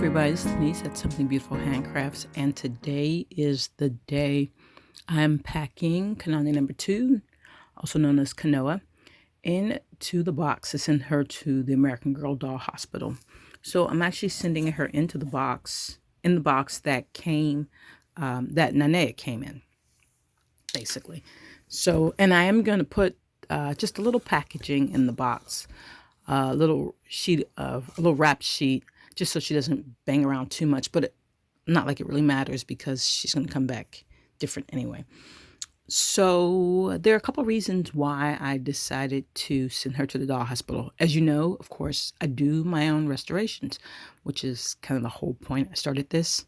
everybody, it's Denise at Something Beautiful Handcrafts, and today is the day I'm packing Kanani number 2, also known as Kanoa, into the box to send her to the American Girl Doll Hospital. So I'm actually sending her into the box, that came, that Nanea came in, basically. So, and I am going to put just a little packaging in the box, a little wrap sheet, just so she doesn't bang around too much, but not like it really matters because she's going to come back different anyway. So there are a couple of reasons why I decided to send her to the doll hospital. As you know, of course, I do my own restorations, which is kind of the whole point I started this.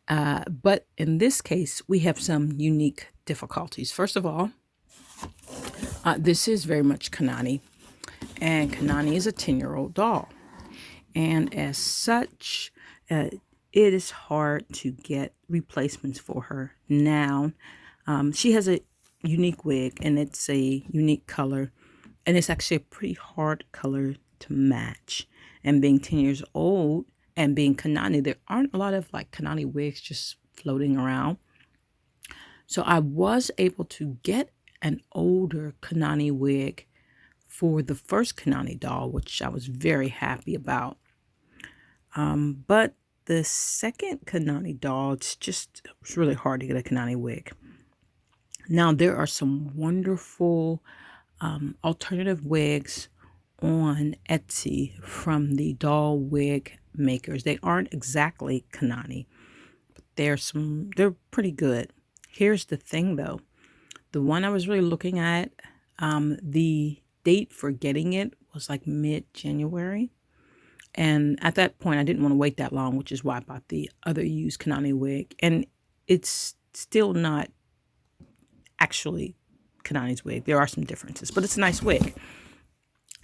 But in this case, we have some unique difficulties. First of all, this is very much Kanani, and Kanani is a 10-year-old doll. And as such, it is hard to get replacements for her now. She has a unique wig, and it's a unique color, and it's actually a pretty hard color to match. And being 10 years old and being Kanani, there aren't a lot of like Kanani wigs just floating around. So I was able to get an older Kanani wig for the first Kanani doll, which I was very happy about. But the second Kanani doll, it's really hard to get a Kanani wig. Now, there are some wonderful alternative wigs on Etsy from the doll wig makers. They aren't exactly Kanani, but they're pretty good. Here's the thing, though. The one I was really looking at, the date for getting it was like mid-January. And at that point, I didn't want to wait that long, which is why I bought the other used Kanani wig. And it's still not actually Kanani's wig. There are some differences, but it's a nice wig.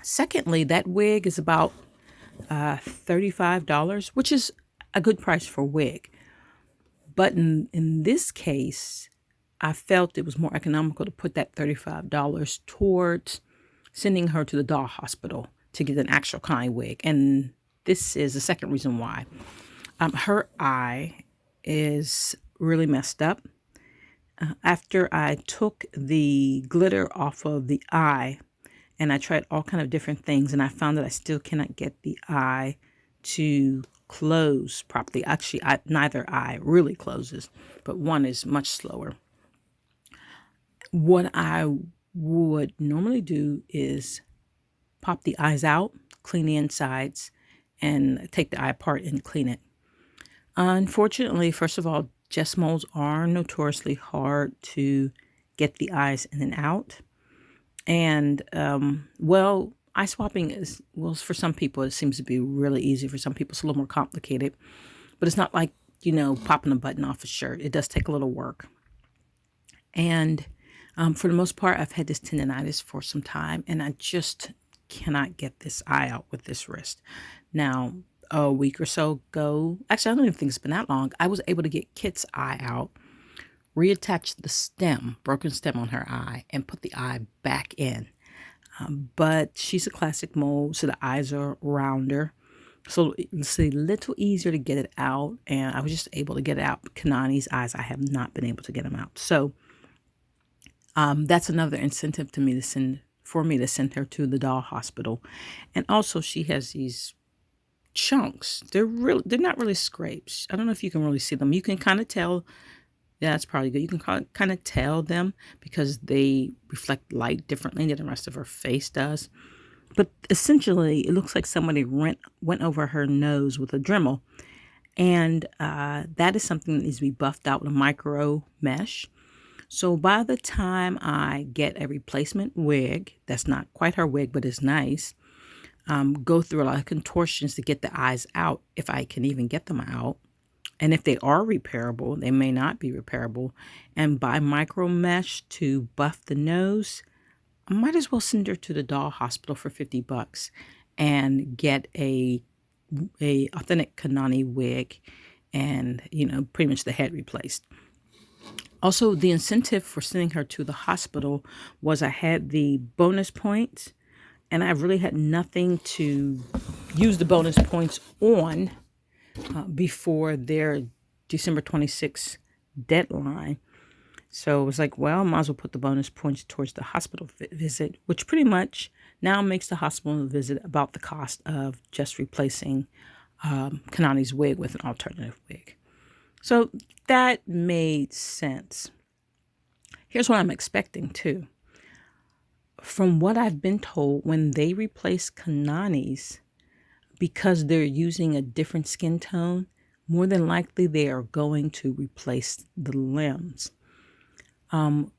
Secondly, that wig is about $35, which is a good price for a wig. But in this case, I felt it was more economical to put that $35 towards sending her to the doll hospital to get an actual Kanani wig. And this is the second reason why. Her eye is really messed up. After I took the glitter off of the eye, and I tried all kind of different things, and I found that I still cannot get the eye to close properly. Actually, neither eye really closes, but one is much slower. What I would normally do is pop the eyes out, clean the insides, and take the eye apart and clean it. Unfortunately, first of all, Jess molds are notoriously hard to get the eyes in and out. And, eye swapping is, for some people, it seems to be really easy. For some people, it's a little more complicated. But it's not like, popping a button off a shirt. It does take a little work. And for the most part, I've had this tendonitis for some time, and I just cannot get this eye out with this wrist. Now, a week or so ago, actually, I don't even think it's been that long, I was able to get Kit's eye out, reattach the broken stem on her eye, and put the eye back in. But she's a classic mold, so the eyes are rounder. So it's a little easier to get it out, and I was just able to get it out. Kanani's eyes, I have not been able to get them out. So that's another incentive for me to send her to the doll hospital. And also, she has these chunks. They're not really scrapes. I don't know if you can really see them. You can kind of tell. Yeah, that's probably good. You can kind of tell them because they reflect light differently than the rest of her face does. But essentially, it looks like somebody went over her nose with a Dremel. And that is something that needs to be buffed out with a micro mesh. So by the time I get a replacement wig, that's not quite her wig, but it's nice, go through a lot of contortions to get the eyes out, if I can even get them out. And if they are repairable, they may not be repairable. And buy micro mesh to buff the nose, I might as well send her to the doll hospital for $50 and get a authentic Kanani wig and, pretty much the head replaced. Also, the incentive for sending her to the hospital was I had the bonus points, and I really had nothing to use the bonus points on before their December 26th deadline. So it was like, well, might as well put the bonus points towards the hospital visit, which pretty much now makes the hospital visit about the cost of just replacing Kanani's wig with an alternative wig. So that made sense. Here's what I'm expecting too. From what I've been told, when they replace Kanani's, because they're using a different skin tone, more than likely they are going to replace the limbs,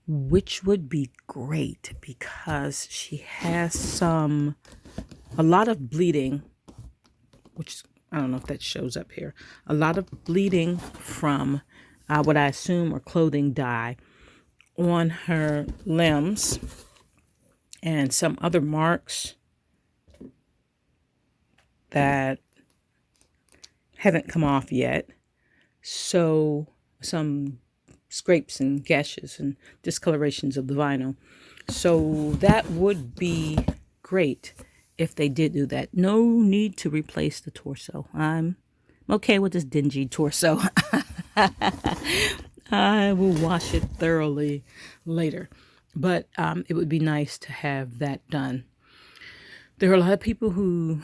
which would be great because she has a lot of bleeding, which I don't know if that shows up here, a lot of bleeding from what I assume are clothing dye on her limbs, and some other marks that haven't come off yet. So some scrapes and gashes and discolorations of the vinyl. So that would be great if they did do that. No need to replace the torso. I'm okay with this dingy torso. I will wash it thoroughly later. But it would be nice to have that done. There are a lot of people who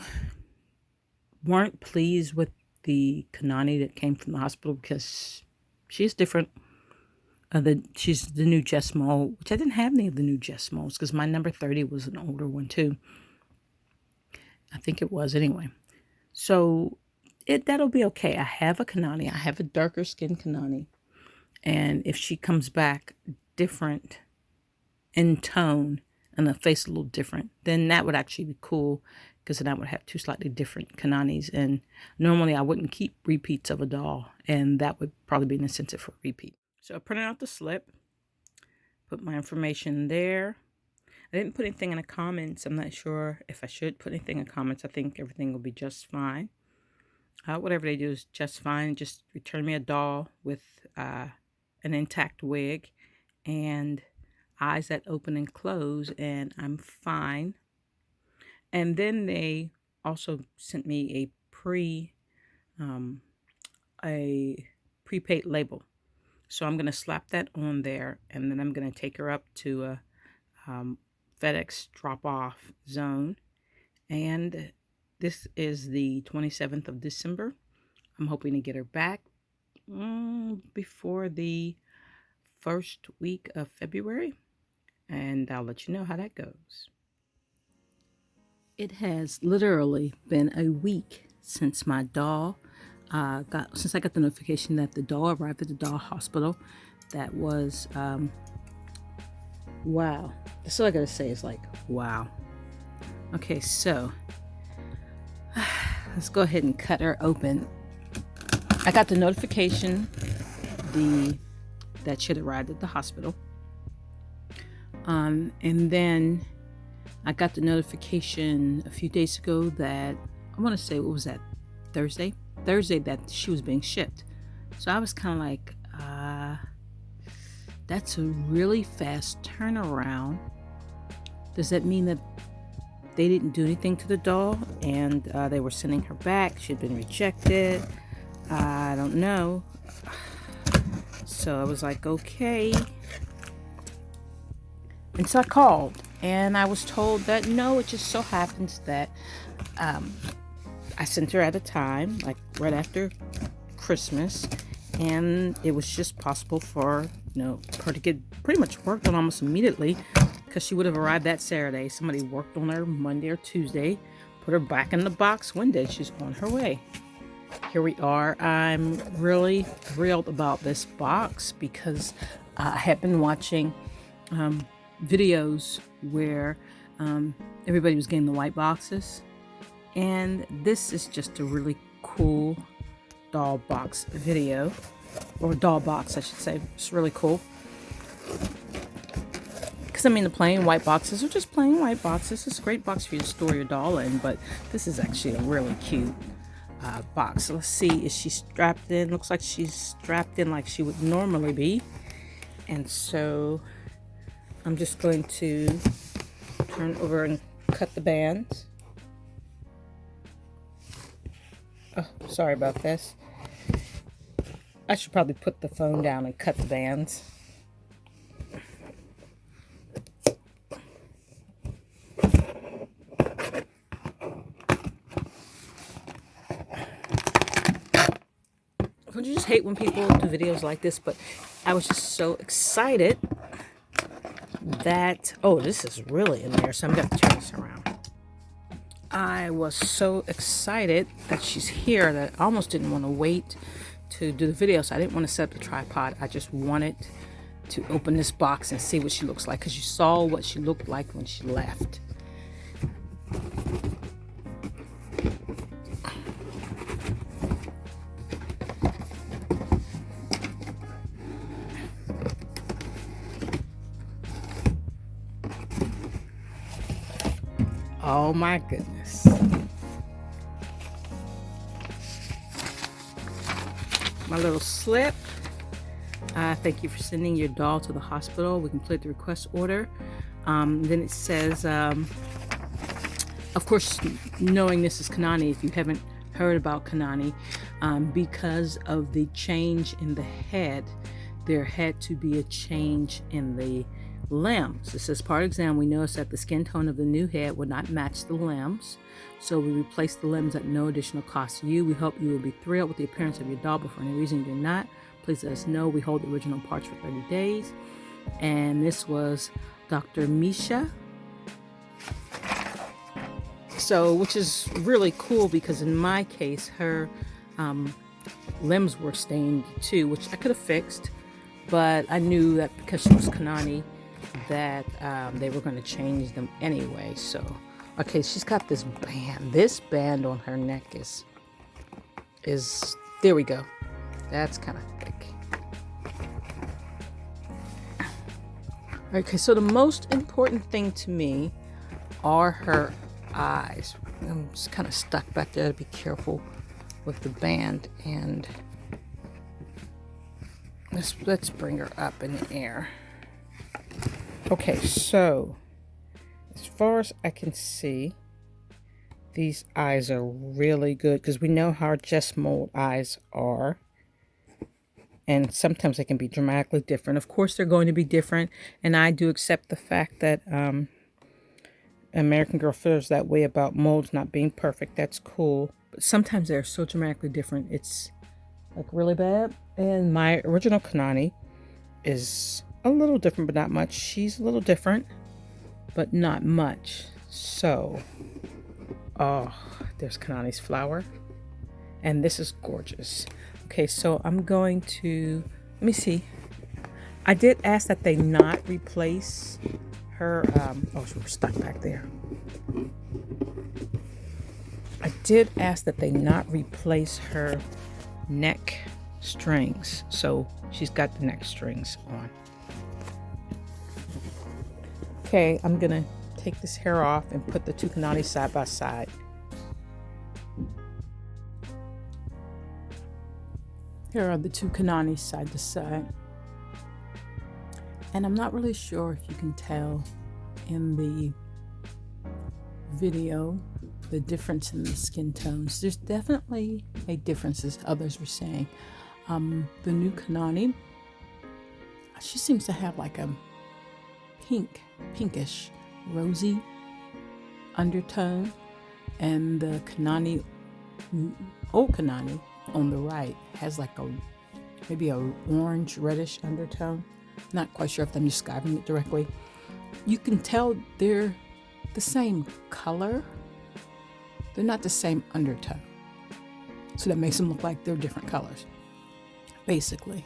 weren't pleased with the Kanani that came from the hospital because she's different. She's the new Jess mold, which I didn't have any of the new Jess molds because my number 30 was an older one too. I think it was anyway. So that'll be okay. I have a Kanani. I have a darker skin Kanani. And if she comes back different in tone and the face a little different, then that would actually be cool because then I would have two slightly different Kananis. And normally I wouldn't keep repeats of a doll, and that would probably be an incentive for a repeat. So I printed out the slip, put my information there. I didn't put anything in the comments. I'm not sure if I should put anything in the comments. I think everything will be just fine. Whatever they do is just fine. Just return me a doll with an intact wig and eyes that open and close, and I'm fine. And then they also sent me a prepaid label. So I'm going to slap that on there, and then I'm going to take her up to a FedEx drop-off zone. And this is the 27th of December. I'm hoping to get her back before the first week of February, and I'll let you know how that goes. It has literally been a week since my doll since I got the notification that the doll arrived at the doll hospital. That was wow. That's all I gotta say is like wow. Okay, so let's go ahead and cut her open. I got the notification that she had arrived at the hospital. And then I got the notification a few days ago that, I want to say, what was that, Thursday that she was being shipped. So I was kind of like, that's a really fast turnaround. Does that mean that they didn't do anything to the doll and they were sending her back? She had been rejected. I don't know. So I was like, okay. And so I called, and I was told that no, it just so happens that I sent her at a time, like right after Christmas, and it was just possible for her to get pretty much worked on almost immediately, because she would have arrived that Saturday. Somebody worked on her Monday or Tuesday, put her back in the box Wednesday. She's on her way. Here we are. I'm really thrilled about this box because I have been watching videos where everybody was getting the white boxes, and this is just a really cool doll box video, or doll box I should say. It's really cool because I mean the plain white boxes are just plain white boxes. It's a great box for you to store your doll in, but this is actually a really cute box. So let's see, is she strapped in? Looks like she's strapped in like she would normally be, and so I'm just going to turn over and cut the bands. Oh, sorry about this. I should probably put the phone down and cut the bands. Don't you just hate when people do videos like this? But I was just so excited that, oh, this is really in there, so I'm going to turn this around. I was so excited that she's here that I almost didn't want to wait to do the video, so I didn't want to set up the tripod. I just wanted to open this box and see what she looks like, because you saw what she looked like when she left. Oh my goodness. My little slip. Thank you for sending your doll to the hospital. We complete the request order. Then it says, of course, knowing this is Kanani, if you haven't heard about Kanani, because of the change in the head, there had to be a change in the limbs. It says, part exam, we noticed that the skin tone of the new head would not match the limbs, so we replaced the limbs at no additional cost to you. We hope you will be thrilled with the appearance of your doll, but for any reason you're not, please let us know. We hold the original parts for 30 days. And this was Dr. Misha. So, which is really cool, because in my case, her limbs were stained too, which I could have fixed, but I knew that because she was Kanani, that they were going to change them anyway. So, okay, she's got this band. This band on her neck is there we go. That's kind of thick. Okay, so the most important thing to me are her eyes. I'm just kind of stuck back there to be careful with the band, and let's bring her up in the air. Okay, so as far as I can see, these eyes are really good, because we know how Jess mold eyes are. And sometimes they can be dramatically different. Of course, they're going to be different. And I do accept the fact that American Girl feels that way about molds not being perfect. That's cool. But sometimes they're so dramatically different, it's like really bad. And my original Kanani is a little different, but not much. She's a little different, but not much. So, oh, there's Kanani's flower. And this is gorgeous. Okay, so I'm going to, let me see. I did ask that they not replace her, oh, she was stuck back there. I did ask that they not replace her neck strings. So she's got the neck strings on. Okay, I'm gonna take this hair off and put the two Kanani side by side. Here are the two Kanani side to side. And I'm not really sure if you can tell in the video the difference in the skin tones. There's definitely a difference, as others were saying. The new Kanani, she seems to have like a pinkish, rosy undertone. And the Kanani, old Kanani, on the right has like maybe a orange reddish undertone. Not quite sure if I'm describing it directly. You can tell they're the same color. They're not the same undertone. So that makes them look like they're different colors, basically.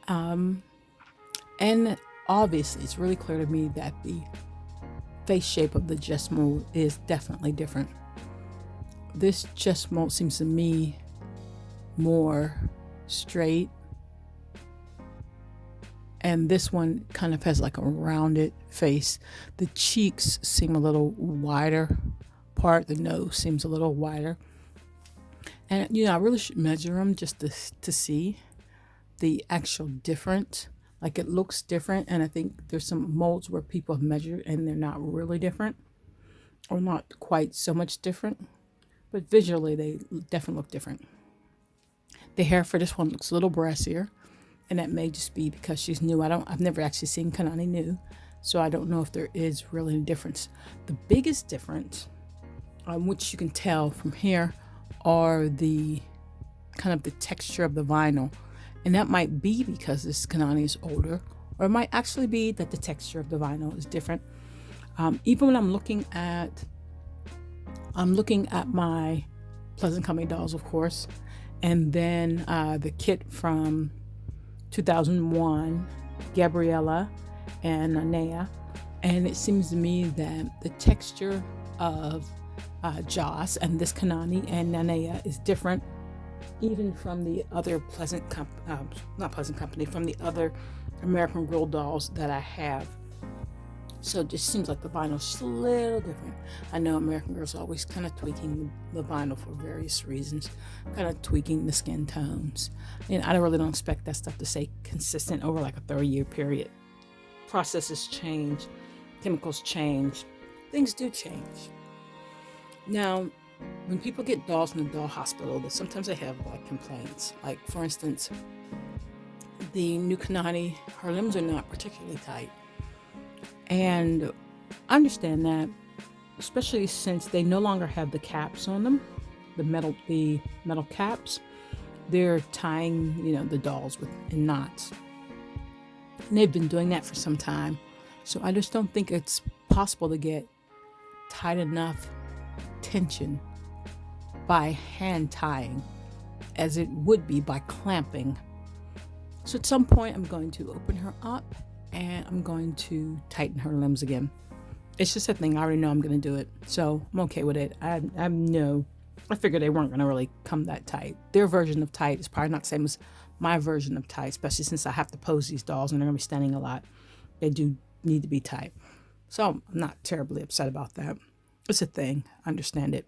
And obviously it's really clear to me that the face shape of the Jess mold is definitely different. This Jess mold seems to me more straight, and this one kind of has like a rounded face. The cheeks seem a little wider apart. The nose seems a little wider, and I really should measure them just to see the actual difference. Like, it looks different, and I think there's some molds where people have measured and they're not really different, or not quite so much different. but visually they definitely look different. The hair for this one looks a little brassier, and that may just be because she's new. I've never actually seen Kanani new, so I don't know if there is really a difference. The biggest difference, which you can tell from here, are the kind of the texture of the vinyl. And that might be because this Kanani is older, or it might actually be that the texture of the vinyl is different. Even when I'm looking at my Pleasant Company dolls, of course, and then the kit from 2001, Gabriella and Nanea, and it seems to me that the texture of Jess and this Kanani and Nanea is different, even from the other from the other American Girl dolls that I have. So it just seems like the vinyl's just a little different. I know American Girl's always kind of tweaking the vinyl for various reasons, kind of tweaking the skin tones. And I really don't expect that stuff to stay consistent over like a 30-year period. Processes change, chemicals change, things do change. Now, when people get dolls from the doll hospital, sometimes they have like complaints. Like, for instance, the new Kanani, her limbs are not particularly tight. And I understand that, especially since they no longer have the caps on them, the metal caps. They're tying, the dolls in knots. And they've been doing that for some time. So I just don't think it's possible to get tight enough tension by hand tying as it would be by clamping. So at some point I'm going to open her up and I'm going to tighten her limbs again. It's just a thing. I already know I'm going to do it, so I'm okay with it. I figured they weren't going to really come that tight. Their version of tight is probably not the same as my version of tight, especially since I have to pose these dolls and they're going to be standing a lot. They do need to be tight. So I'm not terribly upset about that. It's a thing. I understand it.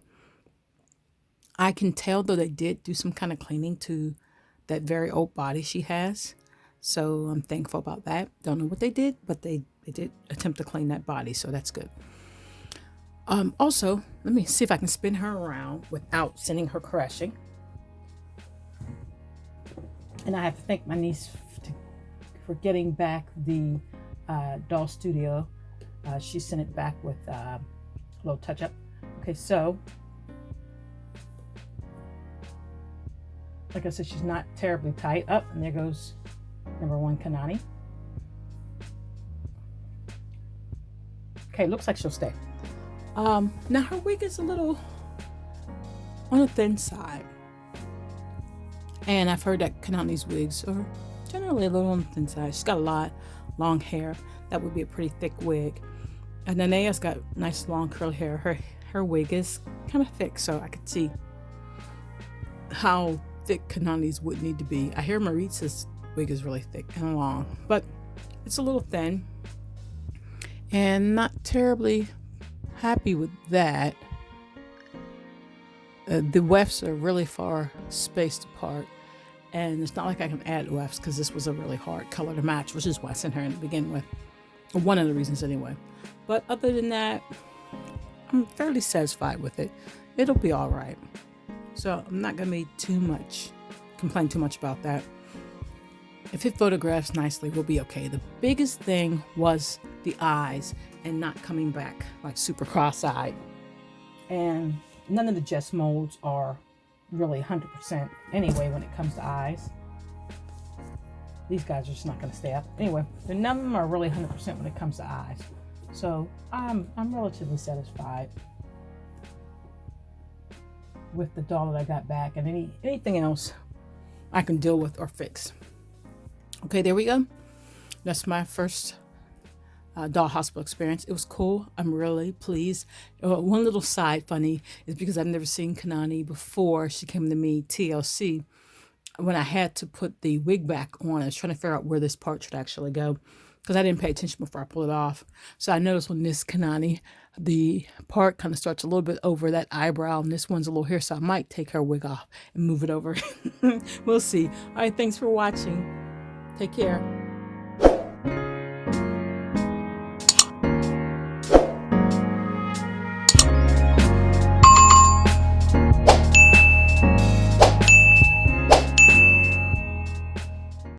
I can tell, though, they did do some kind of cleaning to that very old body she has. So I'm thankful about that. Don't know what they did, but they did attempt to clean that body, so that's good. Also, let me see if I can spin her around without sending her crashing. And I have to thank my niece for getting back the doll studio. She sent it back with a little touch-up. Okay, so like I said, she's not terribly tight. Up, and there goes number 1 Kanani. Okay, looks like she'll stay. Now her wig is a little on the thin side, and I've heard that Kanani's wigs are generally a little on the thin side. She's got a lot long hair. That would be a pretty thick wig. And Nanea's got nice long curly hair. Her wig is kind of thick, so I could see how thick Kanani's would need to be. I hear Maritza's wig is really thick and long, but it's a little thin, and not terribly happy with that. The wefts are really far spaced apart, and it's not like I can add wefts because this was a really hard color to match, which is why I sent her in to begin with, or one of the reasons anyway. But other than that, I'm fairly satisfied with it. It'll be all right. So I'm not gonna be complain too much about that. If it photographs nicely, we'll be okay. The biggest thing was the eyes and not coming back like super cross-eyed. And none of the Jess molds are really 100% anyway when it comes to eyes. These guys are just not going to stay up. Anyway, none of them are really 100% when it comes to eyes. So I'm relatively satisfied with the doll that I got back, and anything else I can deal with or fix. Okay, there we go. That's my first doll hospital experience. It was cool. I'm really pleased. One little side funny is because I've never seen Kanani before she came to me TLC. When I had to put the wig back on, I was trying to figure out where this part should actually go because I didn't pay attention before I pulled it off. So I noticed when this Kanani, the part kind of starts a little bit over that eyebrow, and this one's a little here, so I might take her wig off and move it over. We'll see. All right, thanks for watching. Take care.